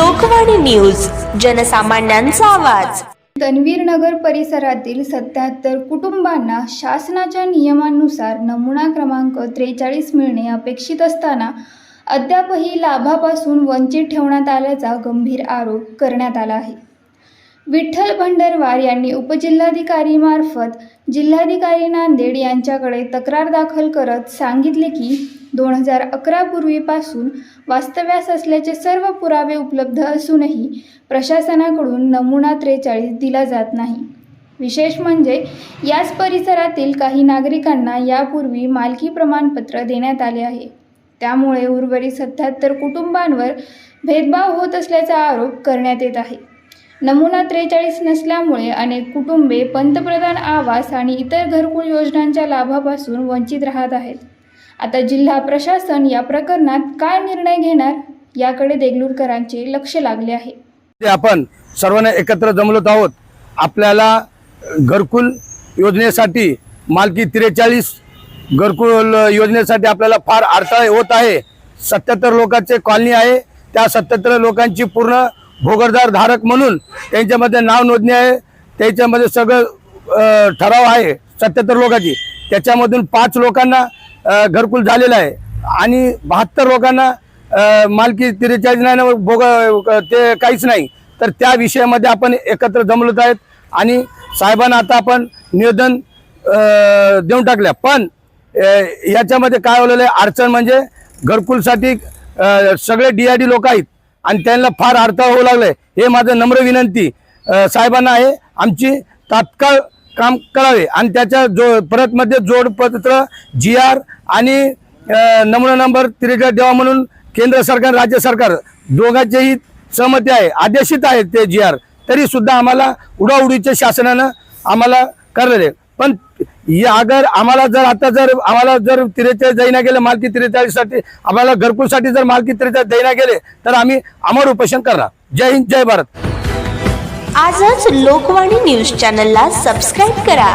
Lokvani news, जनसामान्यांचा आवाज। तन्वीर नगर परिसरातील 77 कुटुंबांना शासनाच्या नियमानुसार नमुना क्रमांक 43 मिळणे अपेक्षित असताना अद्यापही लाभापासून वंचित ठेवण्यात आल्याचा गंभीर आरोप करण्यात आला आहे। विठ्ठल भंडरवार यांनी उपजिल्हाधिकारीमार्फत जिल्हाधिकारी नांदेड यांच्याकडे तक्रार दाखल करत सांगितले की 2011 पूर्वीपासून वास्तव्यास असल्याचे सर्व पुरावे उपलब्ध असूनही प्रशासनाकडून नमुना 43 दिला जात नाही। विशेष म्हणजे याच परिसरातील काही नागरिकांना यापूर्वी मालकी प्रमाणपत्र देण्यात आले आहे। त्यामुळे उर्वरित 77 कुटुंबांवर भेदभाव होत असल्याचा आरोप करण्यात येत आहे। नमुना 43 नसल्यामुळे अनेक कुटुंबे पंतप्रधान आवास आणि इतर घरकुल योजनांच्या लाभापासून वंचित राहत आहेत। आता जिल्हा प्रशासन या प्रकरणात काय निर्णय घेणार याकडे देगलूरकरांचे लक्ष लागले आहे। आपण सर्वांना एकत्र जमलोत आहोत। आपल्याला घरकुल योजनेसाठी मालकी 43 घरकुल योजनेसाठी आपल्याला फार अडथळे होत आहे। 77 लोकांचे कॉलनी आहे, त्या 77 लोकांची पूर्ण भोगरदार धारक म्हणून त्यांच्यामध्ये नाव नोंदणी आहे, त्याच्यामध्ये सगळं ठराव आहे 77 लोकांची। त्याच्यामधून 5 लोकांना घरकुल झालेलं आहे आणि 72 लोकांना मालकी 43 नाही भोग ते काहीच नाही। तर त्या विषयामध्ये आपण एकत्र जमलोत आहेत आणि साहेबांना आता आपण निवेदन देऊन टाकल्या। पण याच्यामध्ये काय होलेलं आहे, अडचण म्हणजे घरकुलसाठी सगळे DID लोक आहेत आणि त्यांना फार अडथळा होऊ लागले। हे माझं नम्र विनंती साहेबांना आहे, आमची तात्काळ काम करावे आणि त्याच्या परत मध्ये जोडपत्र GR आणि नमुना नंबर 43 द्यावा म्हणून केंद्र सरकार राज्य सरकार दोघांचेही सहमती आहे, आदेशित आहे ते GR। तरी सुद्धा आम्हाला उडाउडीचे शासनानं आम्हाला करले। पण अगर आम्हाला जर आता आम्हाला 43 देईना गेले मालकी 43 साठी, आम्हाला घरकुलसाठी जर मालकी 43 देईना गेले तर आम्ही अमर उपोषण करणार। जय हिंद, जय भारत। आजच लोकवाणी न्यूज चॅनलला सबस्क्राईब करा।